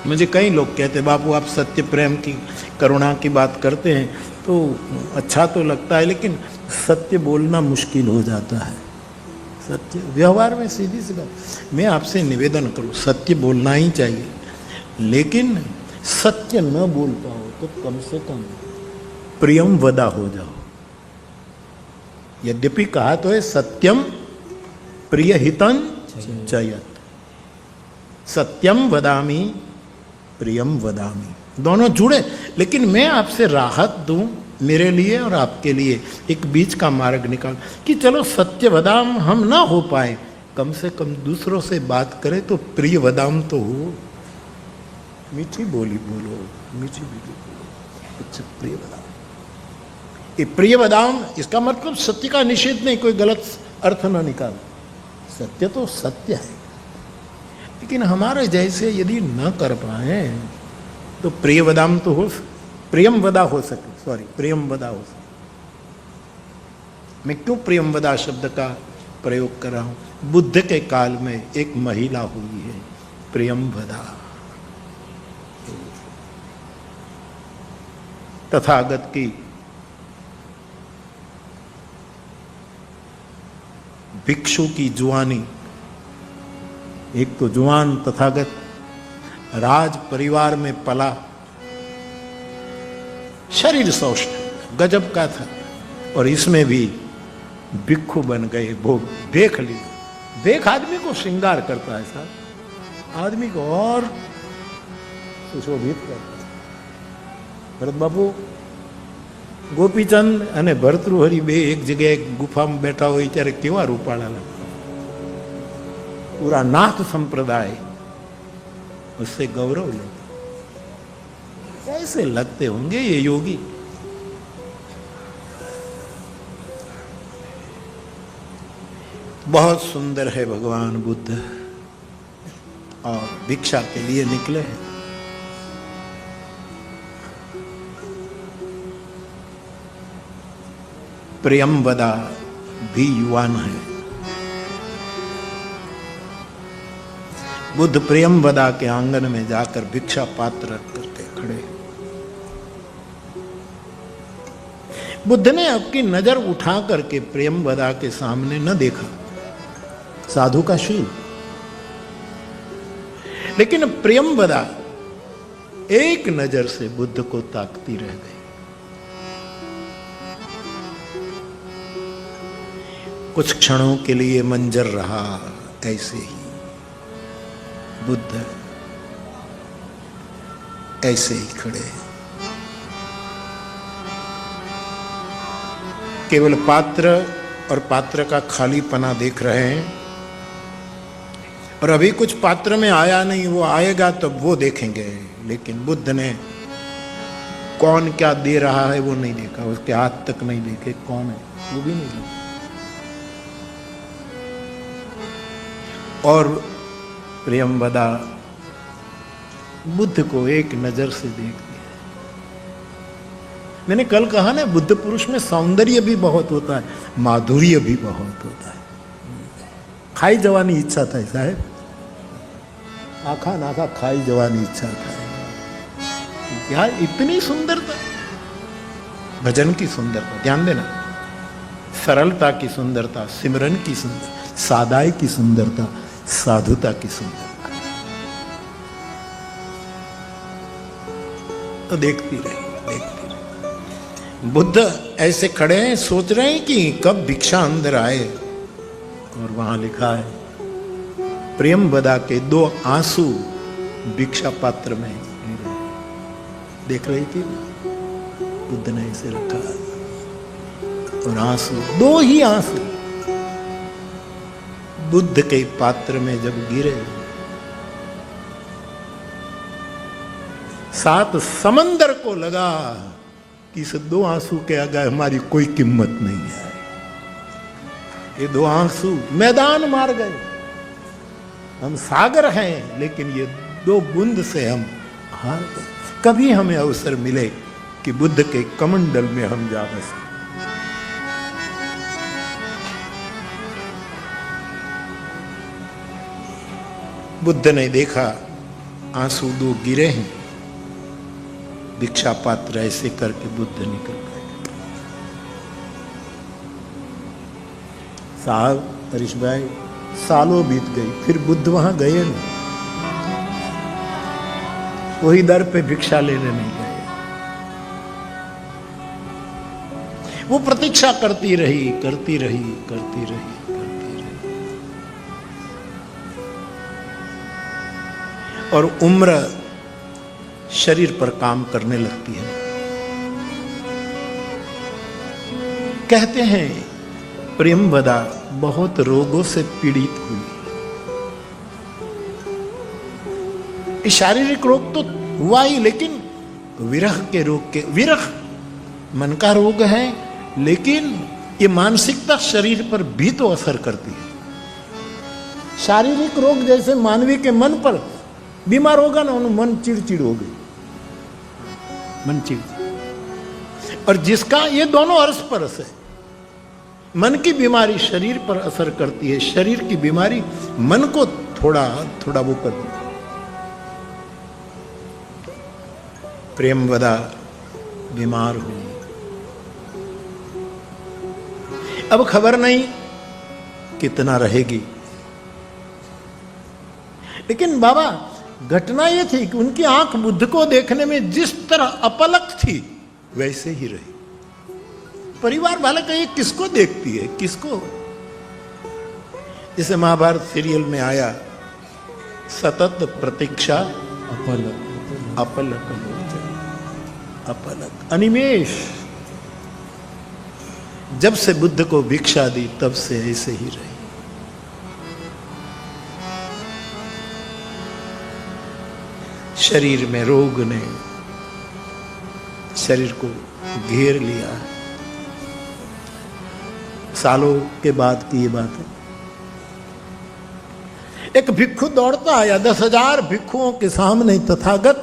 मुझे कई लोग कहते बापू आप सत्य प्रेम की करुणा की बात करते हैं तो अच्छा तो लगता है, लेकिन सत्य बोलना मुश्किल हो जाता है। सत्य व्यवहार में सीधी सी बात, मैं आपसे निवेदन करूं सत्य बोलना ही चाहिए, लेकिन सत्य न बोल पाओ तो कम से कम प्रियम वदा हो जाओ। यद्यपि कहा तो है सत्यम प्रिय हितं चयत, सत्यम वदामि प्रियम वदामि, दोनों जुड़े। लेकिन मैं आपसे राहत दूं, मेरे लिए और आपके लिए एक बीच का मार्ग निकाल कि चलो सत्य वदाम हम ना हो पाए, कम से कम दूसरों से बात करें तो प्रिय वदाम तो हो, मीठी बोली बोलो, मीठी बोली बोलो, अच्छा प्रिय वदाम। ये प्रिय वदाम इसका मतलब सत्य का निषेध नहीं, कोई गलत अर्थ ना निकाल, सत्य तो सत्य है, लेकिन हमारे जैसे यदि न कर पाए तो प्रिय वदाम तो हो, प्रियम वदा हो सके, सॉरी प्रियम वदा हो सके। मैं क्यों प्रियम वदा शब्द का प्रयोग कर रहा हूं? बुद्ध के काल में एक महिला हुई है प्रियम वदा, तथागत की भिक्षु की जुआनी, एक तो जुआन तथागत राज परिवार में पला, शरीर सौष्ठ गजब का था, और इसमें भी भिक्षु बन गए। वो देख ली, देख आदमी को श्रृंगार करता है साहब, आदमी को और सुशोभित करता है। भरत बाबू गोपीचंद અને ભરતૃહરિ બે એક જગ્યાએ ગુફામાં બેઠા હોય ત્યારે કેવા રૂપાળા લાગતા, पूरा नाथ संप्रदाय उससे गौरव लेता, कैसे लगते होंगे ये योगी। बहुत सुंदर है भगवान बुद्ध, और भिक्षा के लिए निकले हैं। प्रियमवदा भी युवान है। बुद्ध प्रियमवदा के आंगन में जाकर भिक्षा पात्र रख करके खड़े। बुद्ध ने अपनी नजर उठा करके प्रियमवदा के सामने न देखा, साधु का शील, लेकिन प्रियमवदा एक नजर से बुद्ध को ताकती रह गई। कुछ क्षणों के लिए मंजर रहा, ऐसे ही बुद्ध ऐसे ही खड़े, केवल पात्र और पात्र का खाली पना देख रहे हैं, और अभी कुछ पात्र में आया नहीं, वो आएगा तब वो देखेंगे। लेकिन बुद्ध ने कौन क्या दे रहा है वो नहीं देखा, उसके हाथ तक नहीं देखे, कौन है वो भी नहीं देखा। और प्रियमवदा बुद्ध को एक नजर से देख लिया। मैंने कल कहा ना, बुद्ध पुरुष में सौंदर्य भी बहुत होता है, माधुर्य भी बहुत होता है। खाई जवानी इच्छा था साहब, आखा नाखा खाई जवानी इच्छा था। यार इतनी सुंदरता, भजन की सुंदरता, ध्यान देना, सरलता की सुंदरता, सिमरन की सुंदरता, सादाई की सुंदरता, साधुता की सुंदरता, तो देखती रही, देखती रही। बुद्ध ऐसे खड़े हैं, सोच रहे हैं कि कब भिक्षा अंदर आए, और वहां लिखा है प्रियमवदा के 2 आंसू भिक्षा पात्र में देख रही थी। बुद्ध ने इसे रखा, और आंसू, 2 ही आंसू बुद्ध के पात्र में जब गिरे, 7 समंदर को लगा कि इस 2 आंसू के आगे हमारी कोई कीमत नहीं है। ये 2 आंसू मैदान मार गए। हम सागर हैं, लेकिन ये 2 बूंद से हम हार गए। कभी हमें अवसर मिले कि बुद्ध के कमंडल में हम जा बसे। बुद्ध ने देखा आंसू दो गिरे हैं, भिक्षा पात्र ऐसे करके बुद्ध निकल गए। साहब हरीश भाई, सालों बीत गई, फिर बुद्ध वहां गए नहीं, वही दर पे भिक्षा लेने नहीं गए। वो प्रतीक्षा करती रही, करती रही, करती रही, करती रही, और उम्र शरीर पर काम करने लगती है। कहते हैं प्रियंवदा बहुत रोगों से पीड़ित हुई। शारीरिक रोग तो हुआ ही, लेकिन विरह के रोग के, विरह मन का रोग है, लेकिन ये मानसिकता शरीर पर भी तो असर करती है। शारीरिक रोग जैसे मानवी के मन पर बीमार होगा ना, मन चिड़चिड़ हो गई, मन चिड़चिड़। और जिसका ये दोनों अरस-परस है, मन की बीमारी शरीर पर असर करती है, शरीर की बीमारी मन को थोड़ा थोड़ा वो करती है। प्रियंवदा बीमार हुई। अब खबर नहीं कितना रहेगी, लेकिन बाबा घटना यह थी कि उनकी आंख बुद्ध को देखने में जिस तरह अपलक थी वैसे ही रही। परिवार वाले कहे किसको देखती है, किसको? जैसे महाभारत सीरियल में आया, सतत प्रतीक्षा अपलक अपलक अपलक, अनिमेष। जब से बुद्ध को भिक्षा दी तब से ऐसे ही रही। शरीर में रोग ने शरीर को घेर लिया। सालों के बाद की ये बात है। एक भिक्षु दौड़ता आया, 10,000 भिक्षुओं के सामने तथागत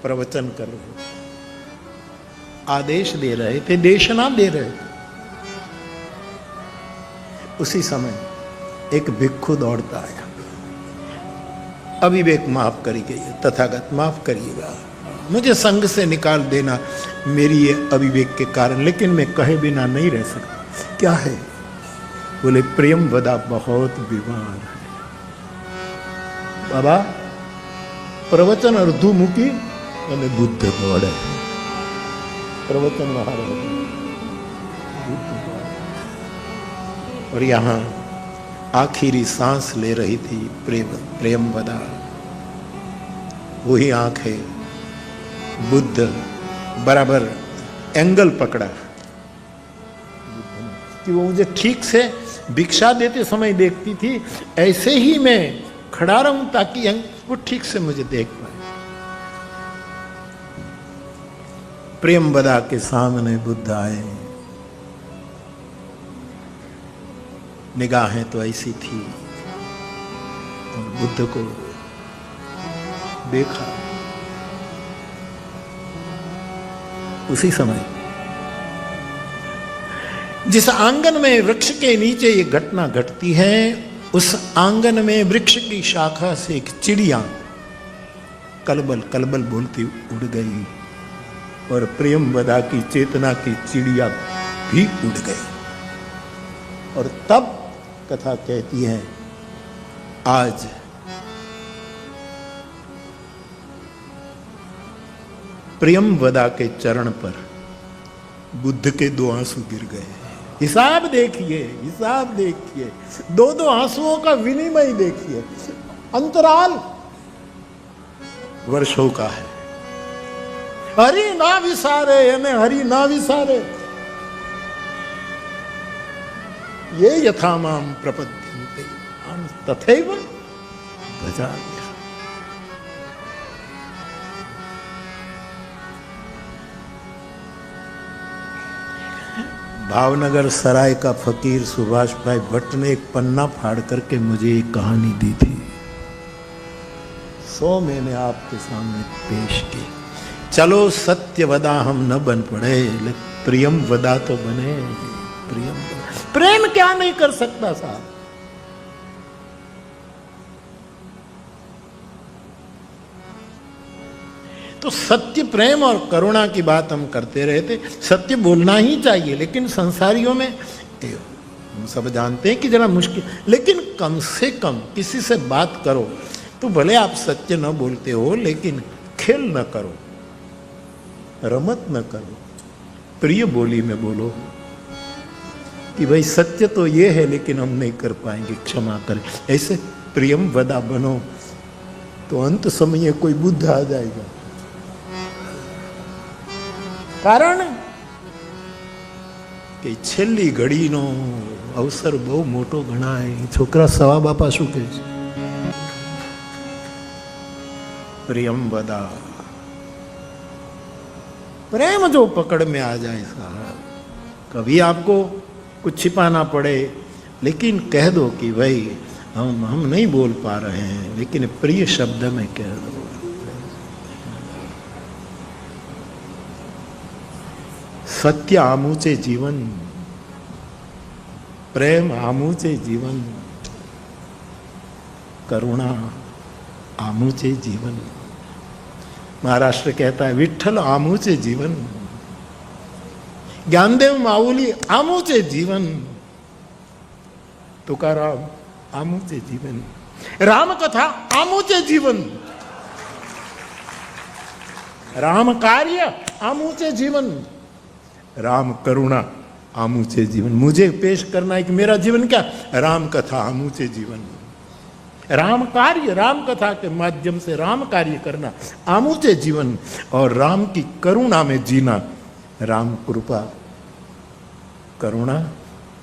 प्रवचन कर रहे थे, आदेश दे रहे थे, देशना दे रहे थे। उसी समय एक भिक्षु दौड़ता आया, अविवेक माफ करी गई है, तथागत माफ करिएगा, मुझे संघ से निकाल देना मेरी ये अविवेक के कारण, लेकिन मैं कहे बिना नहीं रह सकता। क्या है? बोले प्रियंवदा बहुत बीमार है। बाबा प्रवचन अर्धुमुखी અને बुद्ध दौड़े, प्रवचन वहां और यहां आखिरी सांस ले रही थी प्रियंवदा। वही आंख है, बुद्ध बराबर एंगल पकड़ा कि वो मुझे ठीक से भिक्षा देते समय देखती थी, ऐसे ही मैं खड़ा रहूं ताकि वो ठीक से मुझे देख पाए। प्रियंवदा के सामने बुद्ध आए, निगाहें तो ऐसी थी, और बुद्ध को देखा। उसी समय जिस आंगन में वृक्ष के नीचे ये घटना घटती है, उस आंगन में वृक्ष की शाखा से एक चिड़िया कलबल कलबल बोलती उड़ गई, और प्रियंवदा की चेतना की चिड़िया भी उड़ गई। और तब कथा कहती है, आज प्रियंवदा के चरण पर बुद्ध के 2 आंसू गिर गए। हिसाब देखिए, हिसाब देखिए, 2-2 आंसुओं का विनिमय देखिए, अंतराल वर्षों का है। हरि ना विसारे, यानी हरि ना विसारे, ये यथा माम प्रपद्यन्ते तथैव भजाम्यहम्। भावनगर सराय का फकीर सुभाष भाई भट्ट ने एक पन्ना फाड़ करके मुझे एक कहानी दी थी, 100 मैंने आपके सामने पेश की। चलो सत्यवदा हम न बन पड़े, लेकिन प्रियंवदा तो बने। प्रेम क्या नहीं कर सकता साहब? तो सत्य, प्रेम और करुणा की बात हम करते रहते। सत्य बोलना ही चाहिए, लेकिन संसारियों में हम सब जानते हैं कि जरा मुश्किल, लेकिन कम से कम किसी से बात करो तो भले आप सत्य न बोलते हो, लेकिन खेल न करो, रमत न करो, प्रिय बोली में बोलो कि भाई सत्य तो ये है लेकिन हम नहीं कर पाएंगे, क्षमा करें। ऐसे प्रियम वदा बनो तो अंत समय कोई बुद्ध आ जाएगा। कारण કે છેલ્લી ઘડીનો અવસર બહુ મોટો ગણાય। છોકરા સવા બાપા શું કહે છે? प्रियम वदा, प्रेम जो पकड़ में आ जाए साहब, कभी आपको कुछ छिपाना पड़े, लेकिन कह दो कि भाई हम नहीं बोल पा रहे हैं, लेकिन प्रिय शब्द में कह दो। सत्य आमूचे जीवन, प्रेम आमूचे जीवन, करुणा आमूचे जीवन। महाराष्ट्र कहता है विठ्ठल आमूचे जीवन, ज्ञानदेव माऊली आमूचे जीवन, तुकाराम आमूचे जीवन, राम कथा आमूचे जीवन, राम कार्य आमूचे जीवन, राम करुणा आमूचे जीवन। मुझे पेश करना है कि मेरा जीवन क्या? राम कथा आमूचे जीवन, राम कार्य, राम कथा के माध्यम से राम कार्य करना आमूचे जीवन, और राम की करुणा में जीना, राम कृपा करुणा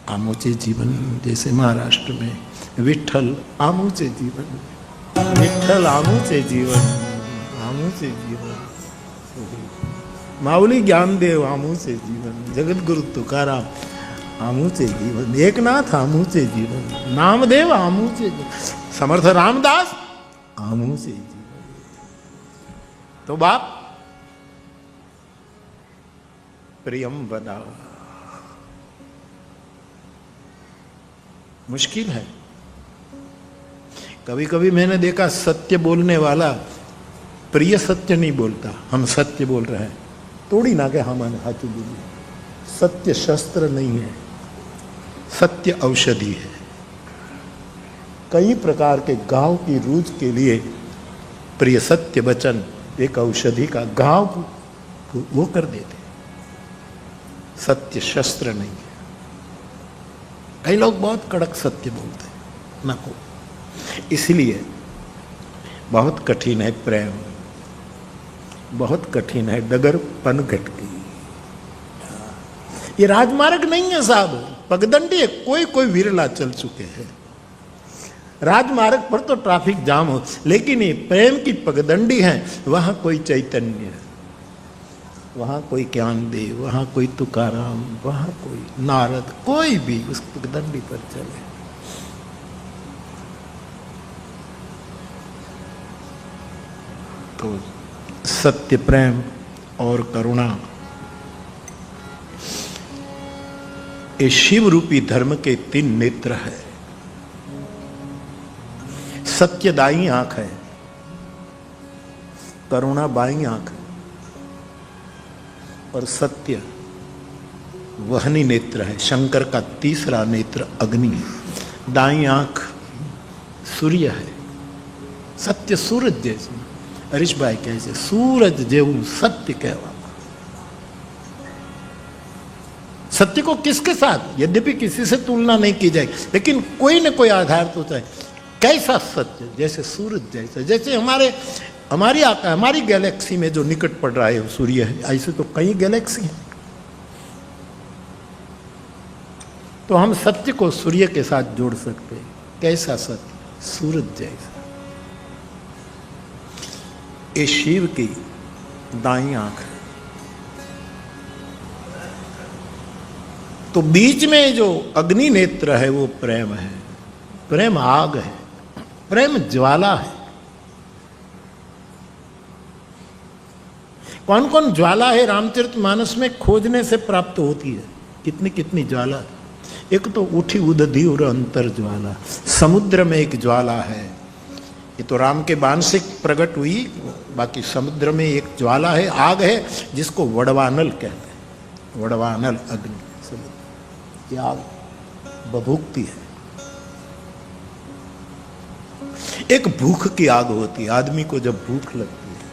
आमूचे जीवन। जैसे महाराष्ट्र में विठ्ठल आमूचे जीवन, विठ्ठल आमूचे जीवन, आमूचे जीवन, माऊली ज्ञानदेव आमूचे जीवन, जगत गुरु तुकाराम आमूचे जीवन, एकनाथ आमूचे जीवन, नामदेव आमूचे जीवन, समर्थ रामदास आमूचे जीवन। तो बाप प्रियम वदा, मुश्किल है। कभी कभी मैंने देखा सत्य बोलने वाला प्रिय सत्य नहीं बोलता, हम सत्य बोल रहे हैं, तोड़ी ना के हमारे हाथों बोलिए। सत्य शस्त्र नहीं है, सत्य औषधि है। कई प्रकार के घाव की रूज के लिए प्रिय सत्य वचन एक औषधि का घाव वो कर देते। सत्य शस्त्र नहीं है। कई लोग बहुत कड़क सत्य बोलते हैं, ना को। इसलिए बहुत कठिन है प्रेम, बहुत कठिन है डगर पन घटकी। ये राजमार्ग नहीं है साहब, पगडंडी है। कोई विरला चल चुके हैं। राजमार्ग पर तो ट्रैफिक जाम हो, लेकिन ये प्रेम की पगडंडी है। वहां कोई चैतन्य, वहां कोई ज्ञानदेव, वहां कोई तुकाराम, वहां कोई नारद, कोई भी उस पगडंडी पर चले। तो सत्य, प्रेम और करुणा, ये शिव रूपी धर्म के 3 नेत्र है। सत्य दाई आंख है, करुणा बाई आंख है, और सत्य वहनी नेत्र है। शंकर का तीसरा नेत्र अग्नि है। दाई आंख सूर्य है। सत्य सूरज जैसे, हरीश भाई कैसे सूरज जेवू सत्य कहवा। सत्य को किसके साथ, यद्यपि किसी से तुलना नहीं की जाएगी, लेकिन कोई न कोई आधार तो चाहिए। कैसा सत्य? जैसे सूरज जैसा। जैसे हमारी गैलेक्सी में जो निकट पड़ रहा है वो सूर्य है, ऐसे तो कई गैलेक्सी हैं। तो हम सत्य को सूर्य के साथ जोड़ सकते हैं। कैसा सत्य? सूरज जैसा। ये शिव की दाई आंख है। तो बीच में जो अग्नि नेत्र है वो प्रेम है। प्रेम आग है, प्रेम ज्वाला है। कौन कौन ज्वाला है रामचरितमानस में खोजने से प्राप्त होती है। कितनी कितनी ज्वाला। एक तो उठी उदधी और अंतर ज्वाला, समुद्र में एक ज्वाला है। ये तो राम के बाण से प्रकट हुई, बाकी समुद्र में एक ज्वाला है, आग है, जिसको वड़वानल कहते हैं। वड़वानल अग्नि, ये आग बभूकती है। एक भूख की आग होती है, आदमी को जब भूख लगती है,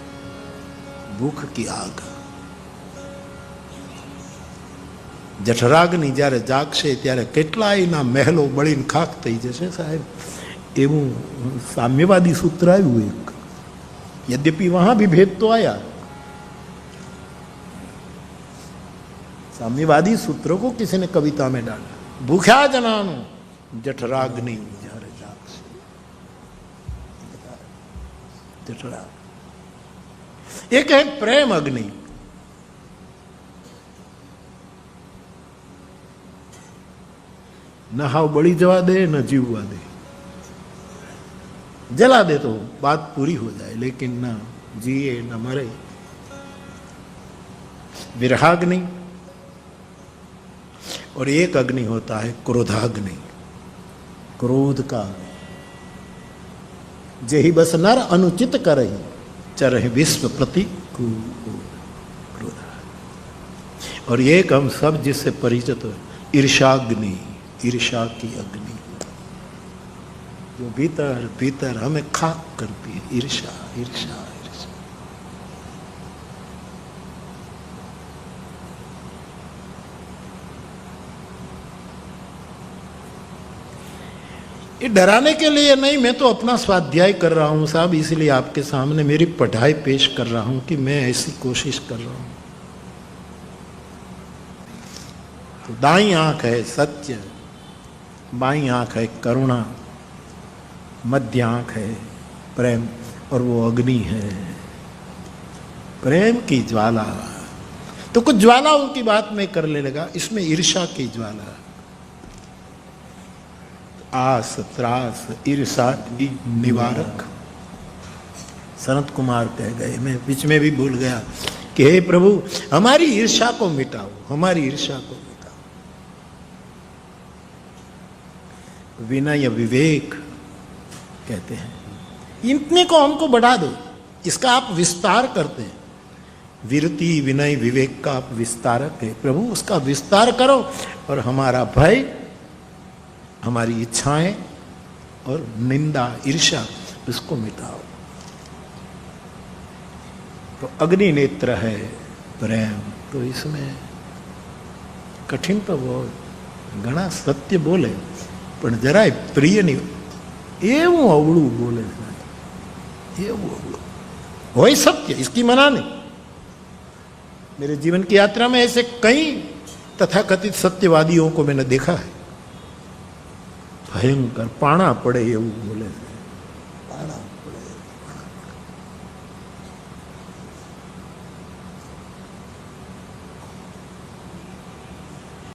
भूख की आग। જઠરાગ્નિ જ્યારે જાગશે ત્યારે કેટલાયના મહેલો બળીને ખાખ થઈ જશે સાહેબ, એવું સામ્યવાદી सूत्र આવ્યું एक। यद्यपि वहां भी भेद तो आया, साम्यवादी सूत्रों को किसी ने कविता में डाला। भूख्या जनानो जठराग्नि જ્યારે જાગશે, जठराग। एक है प्रेम अग्नि, न हाव बड़ी जवा दे न जीववा दे, जला दे तो बात पूरी हो जाए, लेकिन न जिए न मरे। विरहाग्नि। और एक अग्नि होता है क्रोधाग्नि, क्रोध का। जेहि बस नर अनुचित करहि चरहि विश्व प्रतिकूल। क्रोध। और एक हम सब जिससे परिचित हो, ईर्षाग्नि, ईर्षा की अग्नि, जो भीतर भीतर हमें खाक करती है। ईर्षा, ईर्षा, ईर्षा। ये डराने के लिए नहीं, मैं तो अपना स्वाध्याय कर रहा हूं साहब, इसलिए आपके सामने मेरी पढ़ाई पेश कर रहा हूं कि मैं ऐसी कोशिश कर रहा हूं। तो दाई आंख है सत्य, बाई आंख है करुणा, मध्य आंख है प्रेम, और वो अग्नि है प्रेम की ज्वाला। तो कुछ ज्वालाओं की बात मैं कर ले लगा, इसमें ईर्षा की ज्वाला। आस त्रास ईर्षा की निवारक। सनत कुमार कह गए, मैं बीच में भी भूल गया, कि हे प्रभु हमारी ईर्षा को मिटाओ, हमारी ईर्षा को मिटाओ। विनय विवेक कहते हैं, इतने को हमको बढ़ा दो, इसका आप विस्तार करते हैं। वीरति विनय विवेक का आप विस्तारक है प्रभु, उसका विस्तार करो, और हमारा भय, हमारी इच्छाएं और निंदा ईर्ष्या, इसको मिटाओ। तो अग्नि नेत्र है प्रेम। तो इसमें कठिन तो बहुत घना सत्य बोले, पर जरा प्रिय नहीं, एवं अवड़ू बोले, एवं अवड़ू वही सत्य, इसकी मना नहीं। मेरे जीवन की यात्रा में ऐसे कई तथाकथित सत्यवादियों को मैंने देखा है, भयंकर पाणा पड़े एवं बोले।